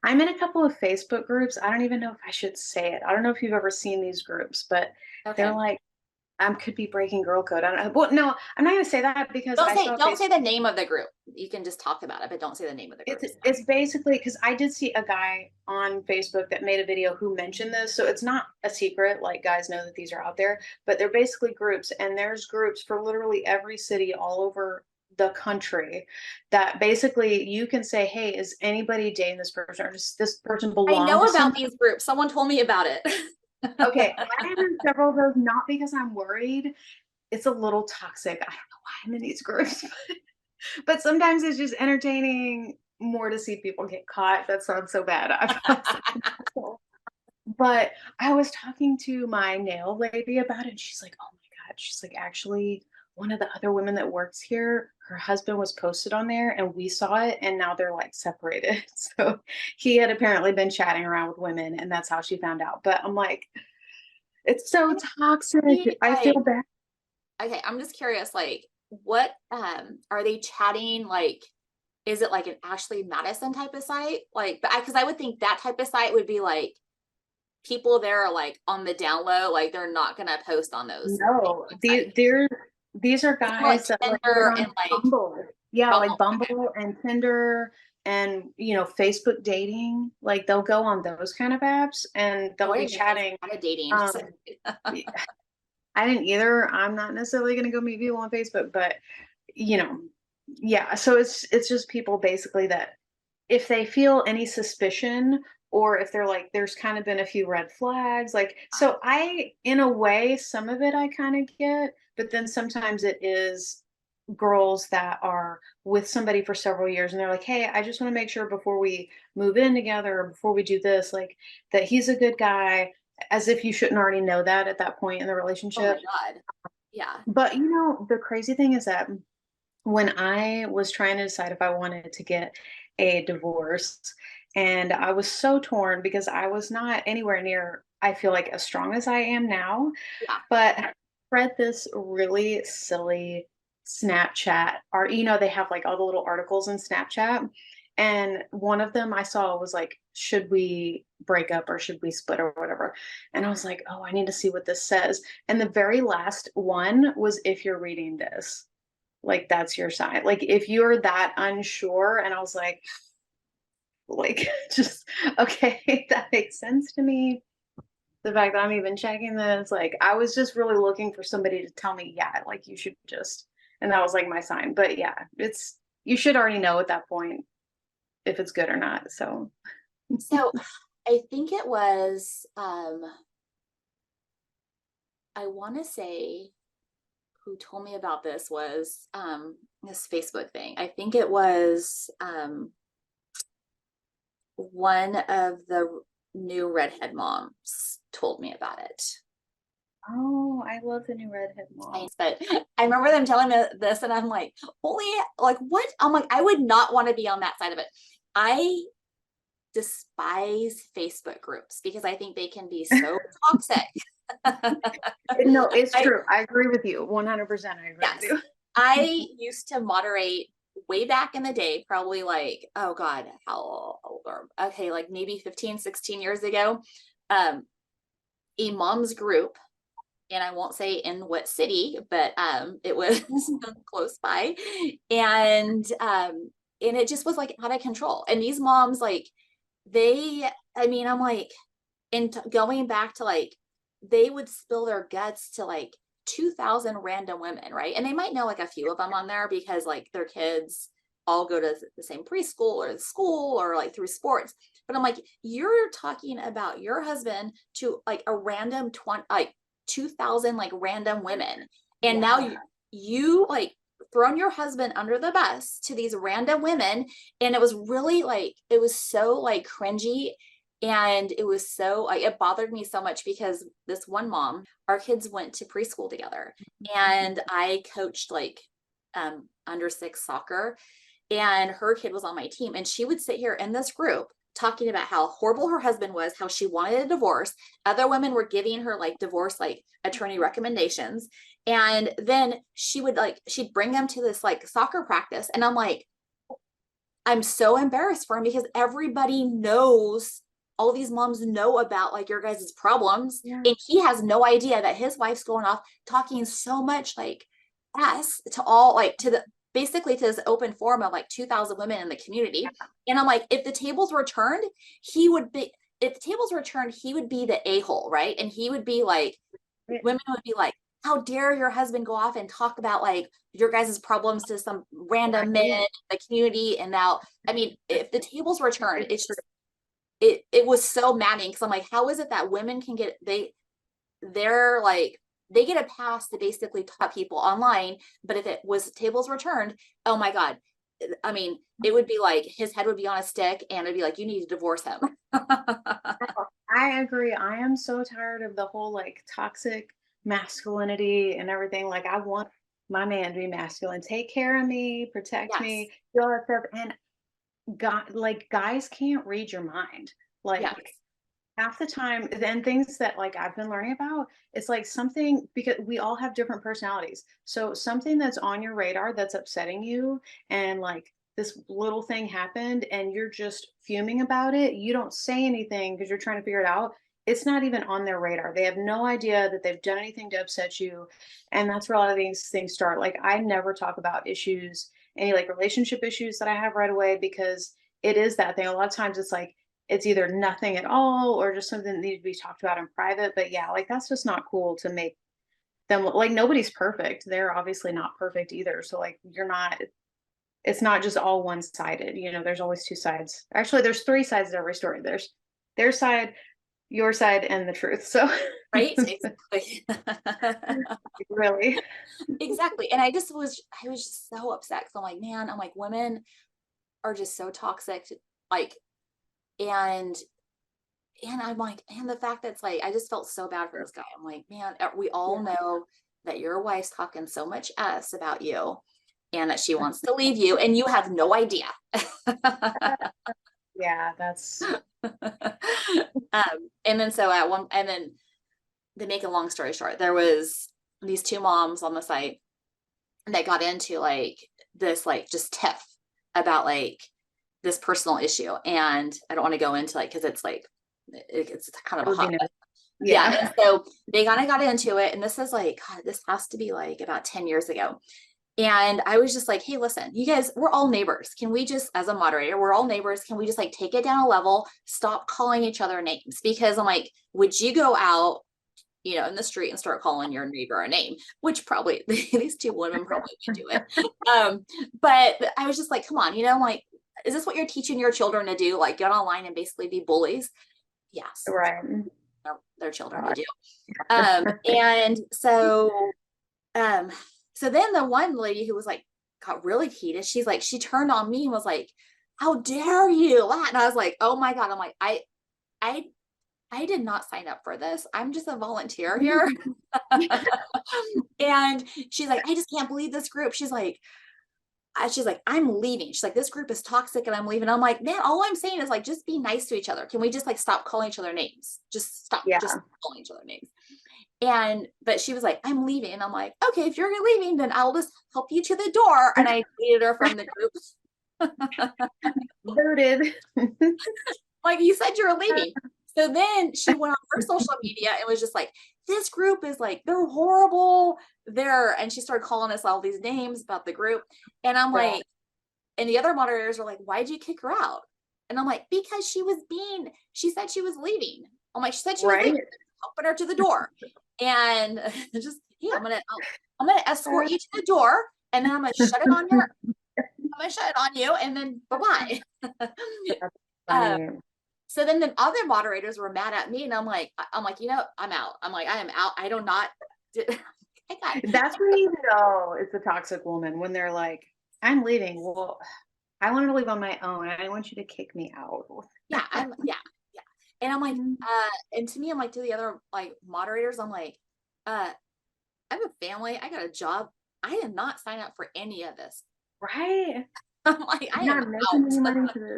I'm in a couple of Facebook groups. I don't even know if I should say it. I don't know if you've ever seen these groups, but they're Okay. like, could be breaking girl code. I don't know. Well, no, I'm not going to say that because Don't I say saw don't Facebook. say the name of the group. You can just talk about it, but don't say the name of the It's groups. it's basically because I did see a guy on Facebook that made a video who mentioned this, so it's not a secret. Like guys know that these are out there, but they're basically groups, and there's groups for literally every city all over the country that basically you can say, "Hey, is anybody dating this person, or does this person I belong know to about some?" these groups. Someone told me about it. Okay, I am in several of those, not because I'm worried. It's a little toxic. I don't know why I'm in these groups, but sometimes it's just entertaining more to see people get caught. That sounds so bad. I feel like such an asshole. But I was talking to my nail lady about it, and she's like, "Oh my god," she's like, "Actually, one of the other women that works here, her husband was posted on there, and we saw it, and now they're like separated." So he had apparently been chatting around with women, and that's how she found out. But I'm like, it's so toxic. I feel Like, bad. okay, I'm just curious, like, what are they chatting like? Is it like an Ashley Madison type of site? Like, but because I would think that type of site would be like people there are like on the down low, like they're not gonna post on those No, sites. these are It's more like guys that like get Tinder on and like Bumble. Yeah, like Bumble. Okay. Bumble and Tinder and Facebook dating. Like they'll go on those kind of apps and Oh, they'll I be didn't know Facebook chatting. had a dating. Um, y- I didn't either. I'm not necessarily gonna go meet people on Facebook, but you know, yeah. So it's just people basically that if they feel any suspicion or if they're like there's kind of been a few red flags, like, so I, in a way, some of it I kind of get, but then sometimes it is girls that are with somebody for several years and they're like, "Hey, I just want to make sure before we move in together or before we do this, like, that he's a good guy," as if you shouldn't already know that at that point in the Oh my relationship. God. Yeah. But the crazy thing is that when I was trying to decide if I wanted to get a divorce, and I was so torn because I was not anywhere near, I feel like, as strong as I am now. Yeah. But I read this really silly Snapchat art. They have like all the little articles in Snapchat. And one of them I saw was like, should we break up or should we split or whatever? And I was like, oh, I need to see what this says. And the very last one was, if you're reading this, like that's your sign. Like if you're that unsure, and I was like just okay, that makes sense to me. The fact that I'm even checking this, like I was just really looking for somebody to tell me, yeah, like you should just, and that was like my sign. But yeah, it's, you should already know at that point if it's good or not. So So I think it was I want to say who told me about this was this Facebook thing. I think it was one of the new redhead moms told me about it. oh, I love the new redhead mom. But I remember them telling me this, and I'm like, holy, like, what? I'm like, I would not want to be on that side of it. I despise Facebook groups because I think they can be so toxic. No, it's I true. I agree with you 100%. I agree with Yes, you. I used to moderate way back in the day, probably like, oh God, how old are, okay, like maybe 15, 16 years ago, um, a mom's group, and I won't say in what city, but it was close by. And it just was like out of control. And these moms, like, I mean, I'm like, going back to like, they would spill their guts to like 2,000 random women, right? And they might know like a few of them on there because like their kids all go to the same preschool or school or like through sports. But I'm like, you're talking about your husband to like a random 20, like 2,000 like random women. And now Yeah. you like thrown your husband under the bus to these random women. And it was really like, it was so like cringy. And it was so like, it bothered me so much because this one mom, our kids went to preschool together, and I coached like under six soccer, and her kid was on my team, and she would sit here in this group talking about how horrible her husband was, how she wanted a divorce. Other women were giving her like divorce, like attorney recommendations. And then she'd bring them to this like soccer practice. And I'm like, I'm so embarrassed for him because everybody knows, all these moms know about like your guys' problems, Yeah. and he has no idea that his wife's going off talking so much like us to all, like to the, basically to this open forum of like 2,000 women in the community. And I'm like, if the tables were turned, he would be, if the tables were turned, he would be the a-hole, right? And he would be like, women would be like, how dare your husband go off and talk about like your guys' problems to some random men in the community. And now, I mean, if the tables were turned, it's just, it was so maddening, because I'm like, how is it that women can get, they're like, they get a pass to basically talk people online, but if it was tables were turned, oh my God, I mean, it would be like his head would be on a stick, and it'd be like, you need to divorce him. I agree. I am so tired of the whole like toxic masculinity and everything. Like, I want my man to be masculine, take care of me, protect Yes, me, do all that stuff. And like guys can't read your mind. yes, Like half the time, then things that like I've been learning about, it's like something, because we all have different personalities. So something that's on your radar that's upsetting you, and like this little thing happened and you're just fuming about it, you don't say anything because you're trying to figure it out. It's not even on their radar. They have no idea that they've done anything to upset you. And that's where a lot of these things start. Like, I never talk about issues, any like relationship issues that I have right away, because it is that thing. A lot of times it's like, it's either nothing at all or just something that needs to be talked about in private. But yeah, like that's just not cool to make them like nobody's perfect. They're obviously not perfect either. So like you're not, it's not just all one sided. You know, there's always two sides. Actually, there's three sides to every story. There's their side, your side, and the truth. So right, exactly. really, Exactly. And I was just so upset, because I'm like, man, I'm like, women are just so toxic, like, and I'm like, and the fact that it's like, I just felt so bad for this guy. I'm like, man, we all yeah, know that your wife's talking so much s about you, and that she wants to leave you, and you have no idea. yeah, that's And then so at one, and then to make a long story short, there was these two moms on the site that got into like this, like just tiff about like this personal issue. And I don't want to go into like, because it's like, it's kind of that a would be hot, no, yeah. yeah, And so they kind of got into it. And this is like, God, this has to be like about 10 years ago. And I was just like, hey, listen, you guys, we're all neighbors. Can we just, as a moderator, we're all neighbors. Can we just like take it down a level, stop calling each other names? Because I'm like, would you go out, you know, in the street and start calling your neighbor a name? Which probably these two women probably would do it. But I was just like, come on, you know, like, is this what you're teaching your children to do? Like get online and basically be bullies? Yes, that's right. their children to God. do. And um, so then the one lady who was like, got really heated, she's like, she turned on me and was like, how dare you? And I was like, oh my God. I'm like, I I did not sign up for this. I'm just a volunteer here. And she's like, I just can't believe this group. She's like, I'm leaving. She's like, this group is toxic and I'm leaving. I'm like, man, all I'm saying is like, just be nice to each other. Can we just like stop calling each other names? Just stop, Yeah, just calling each other names. And, but she was like, I'm leaving. And I'm like, okay, if you're leaving, then I'll just help you to the door. And I deleted her from the group. voted. Like, you said you were leaving. So then she went on her social media and was just like, this group is like, they're horrible. And she started calling us all these names about the group. And I'm Yeah, like, and the other moderators were like, why'd you kick her out? And I'm like, because she said she was leaving. I'm like, she said she was right. leaving, helping her to the door. And just, yeah, I'm gonna escort you to the door, and then I'm gonna shut it on your, I'm gonna shut it on you, and then bye-bye. That's uh, funny. so then the other moderators were mad at me, and I'm like, you know, I'm out. I'm like, I am out. I do not. I got, That's when you know it's a toxic woman, when they're like, I'm leaving. Well, I wanted to leave on my own. I didn't want you to kick me out. yeah, yeah. And I'm like, Mm, and to me, I'm like, to the other like moderators, I'm like, I have a family, I got a job. I did not sign up for any of this. right. I'm like, I You're am not making any out. money to